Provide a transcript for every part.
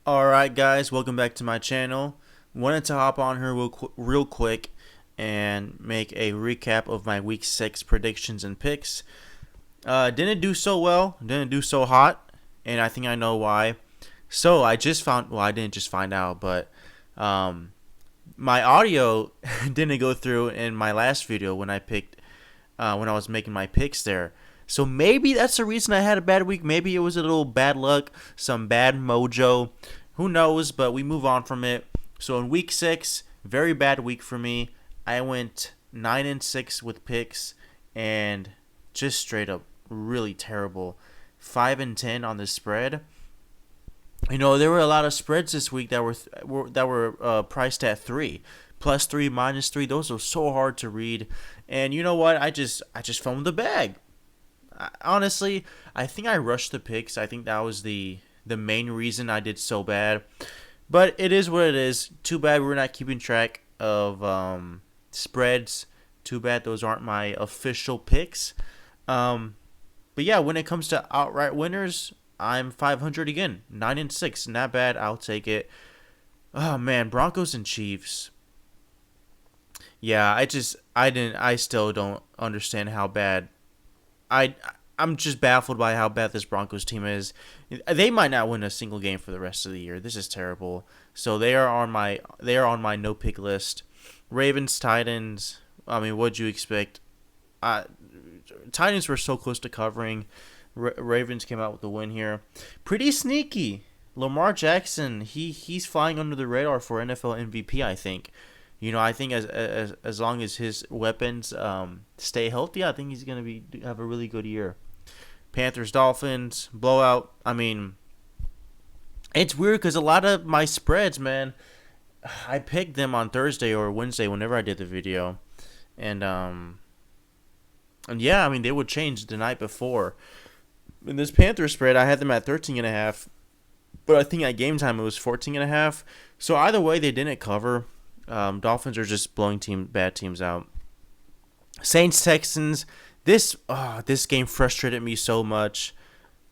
Alright guys, welcome back to my channel. Wanted to hop on here real quick and make a recap of my week 6 predictions and picks. Didn't do so well, didn't do so hot, and I think I know why. So I just found, well, I didn't just find out, but my audio didn't go through in my last video when when I was making my picks there. So maybe that's the reason I had a bad week. Maybe it was a little bad luck, some bad mojo. Who knows? But we move on from it. So in week 6, very bad week for me. I went 9-6 with picks and just straight up really terrible. 5-10 on the spread. You know, there were a lot of spreads this week that were priced at 3, +3, -3. Those are so hard to read. And you know what? I just foamed the bag. Honestly, I think I rushed the picks. I think that was the main reason I did so bad. But it is what it is. Too bad we're not keeping track of spreads. Too bad those aren't my official picks. But yeah, when it comes to outright winners, I'm 500 again. 9-6, not bad. I'll take it. Oh man, Broncos and Chiefs. Yeah, I still don't understand how bad I I'm just baffled by how bad this Broncos team is. They might not win a single game for the rest of the year. This is terrible. So they are on my no pick list. Ravens, Titans. I mean, what'd you expect? Uh, Titans were so close to covering. Ravens came out with the win here. Pretty sneaky. Lamar Jackson, he's flying under the radar for NFL MVP, I think. You know, I think as long as his weapons stay healthy, I think he's gonna have a really good year. Panthers, Dolphins, blowout. I mean, it's weird because a lot of my spreads, man, I picked them on Thursday or Wednesday whenever I did the video, and yeah, I mean they would change the night before. In this Panther spread, I had them at 13.5, but I think at game time it was 14.5. So either way, they didn't cover. Dolphins are just blowing bad teams out. Saints, Texans. This game frustrated me so much.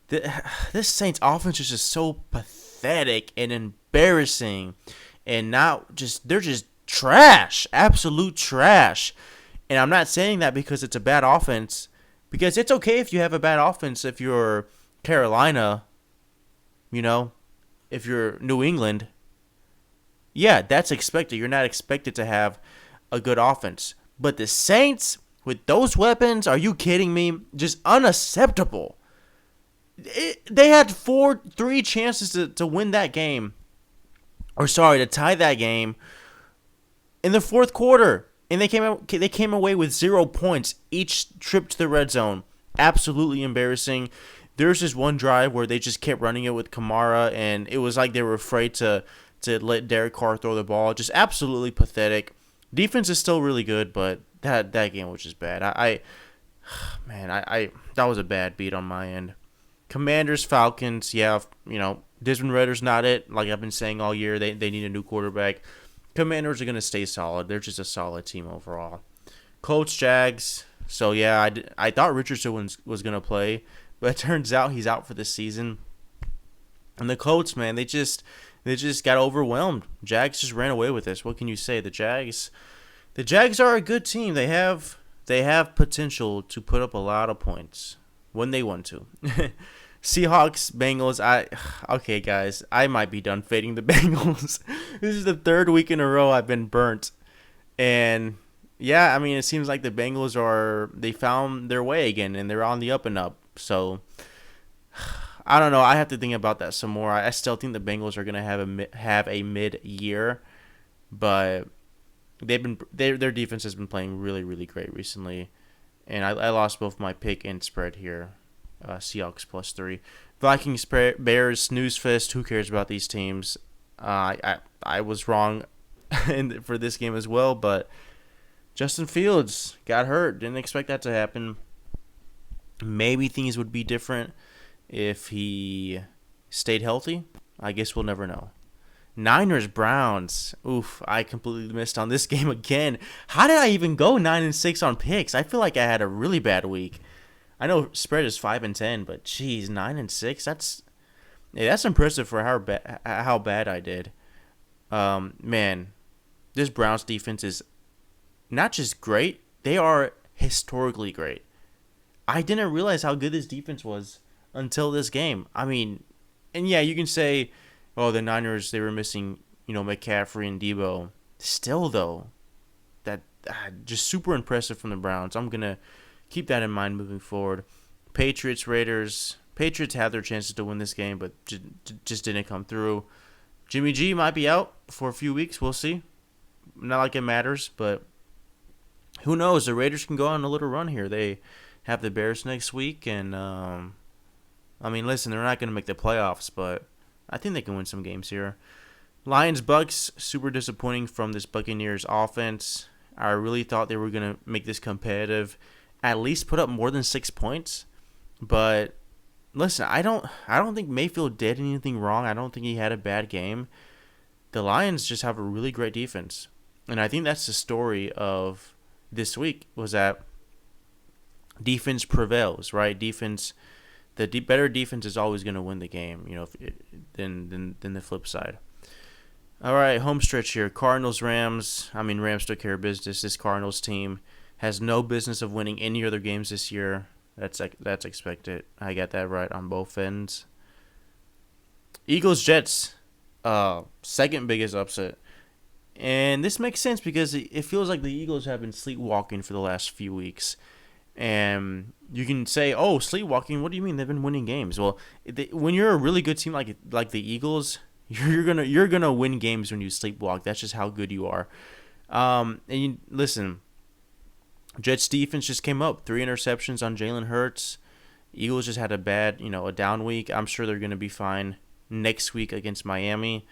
This Saints offense is just so pathetic and embarrassing, and they're just trash, absolute trash. And I'm not saying that because it's a bad offense, because it's okay if you have a bad offense if you're Carolina, you know, if you're New England. Yeah, that's expected. You're not expected to have a good offense. But the Saints, with those weapons, are you kidding me? Just unacceptable. They had three chances to win that game. Or sorry, to tie that game in the fourth quarter. And they came away with 0 points each trip to the red zone. Absolutely embarrassing. There's this one drive where they just kept running it with Kamara, and it was like they were afraid to let Derek Carr throw the ball. Just absolutely pathetic. Defense is still really good, but that game was just bad. Man, that was a bad beat on my end. Commanders, Falcons, yeah, you know, Desmond Ritter's not it. Like I've been saying all year, they need a new quarterback. Commanders are going to stay solid. They're just a solid team overall. Colts, Jags. So yeah, I thought Richardson was going to play, but it turns out he's out for the season. And the Colts, man, they just got overwhelmed. Jags just ran away with this. What can you say? The Jags are a good team. They have potential to put up a lot of points when they want to. Seahawks, Bengals. Okay, guys, I might be done fading the Bengals. This is the third week in a row I've been burnt, and yeah, I mean it seems like the Bengals they found their way again, and they're on the up and up. So I don't know. I have to think about that some more. I still think the Bengals are gonna have a mid year, but their defense has been playing really, really great recently, and I lost both my pick and spread here. Seahawks +3, Vikings, Bears, snooze fest. Who cares about these teams? I was wrong for this game as well, but Justin Fields got hurt. Didn't expect that to happen. Maybe things would be different if he stayed healthy. I guess we'll never know. Niners, Browns. Oof, I completely missed on this game again. How did I even go 9-6 on picks? I feel like I had a really bad week. I know spread is 5-10, but geez, 9-6. Yeah, that's impressive for how bad I did. Man, this Browns defense is not just great; they are historically great. I didn't realize how good this defense was until this game. I mean, and yeah, you can say, "Oh, the Niners they were missing, McCaffrey and Debo." Still, though, that just super impressive from the Browns. I'm gonna keep that in mind moving forward. Patriots, Raiders. Patriots had their chances to win this game, but just didn't come through. Jimmy G might be out for a few weeks. We'll see. Not like it matters, but who knows? The Raiders can go on a little run here. They have the Bears next week, and I mean, listen, they're not going to make the playoffs, but I think they can win some games here. Lions Bucks, super disappointing from this Buccaneers offense. I really thought they were going to make this competitive, at least put up more than 6 points. But listen, I don't think Mayfield did anything wrong. I don't think he had a bad game. The Lions just have a really great defense. And I think that's the story of this week was that defense prevails, right? The better defense is always going to win the game, than the flip side. All right, home stretch here. Cardinals, Rams. I mean, Rams took care of business. This Cardinals team has no business of winning any other games this year. That's expected. I got that right on both ends. Eagles, Jets. Second biggest upset. And this makes sense because it feels like the Eagles have been sleepwalking for the last few weeks. And you can say, "Oh, sleepwalking. What do you mean? They've been winning games." Well, when you're a really good team like the Eagles, you're gonna win games when you sleepwalk. That's just how good you are. Listen, Jets defense just came up 3 interceptions on Jalen Hurts. Eagles just had a down week. I'm sure they're gonna be fine next week against Miami.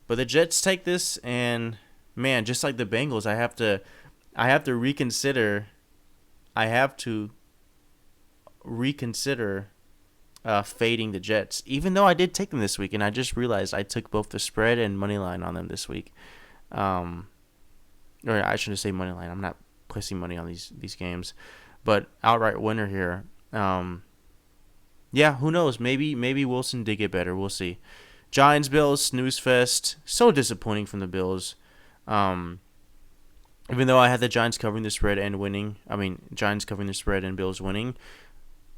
But the Jets take this, and man, just like the Bengals, I have to reconsider. I have to reconsider fading the Jets, even though I did take them this week, and I just realized I took both the spread and money line on them this week. Or I shouldn't say money line. I'm not placing money on these games, but outright winner here. Yeah, who knows? Maybe Wilson did get better. We'll see. Giants, Bills, snooze fest. So disappointing from the Bills. Even though I had the Giants covering the spread and winning. I mean, Giants covering the spread and Bills winning.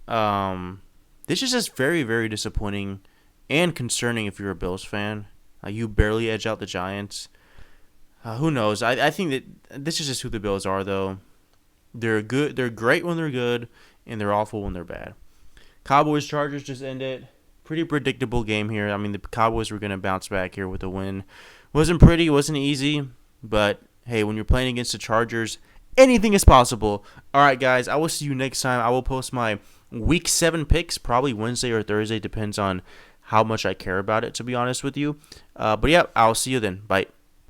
This is just very, very disappointing and concerning if you're a Bills fan. You barely edge out the Giants. Who knows? I think that this is just who the Bills are, though. They're good. They're great when they're good, and they're awful when they're bad. Cowboys, Chargers just ended. Pretty predictable game here. I mean, the Cowboys were going to bounce back here with a win. Wasn't pretty, wasn't easy, but hey, when you're playing against the Chargers, anything is possible. All right, guys, I will see you next time. I will post my Week 7 picks, probably Wednesday or Thursday, depends on how much I care about it, to be honest with you. But yeah, I'll see you then. Bye.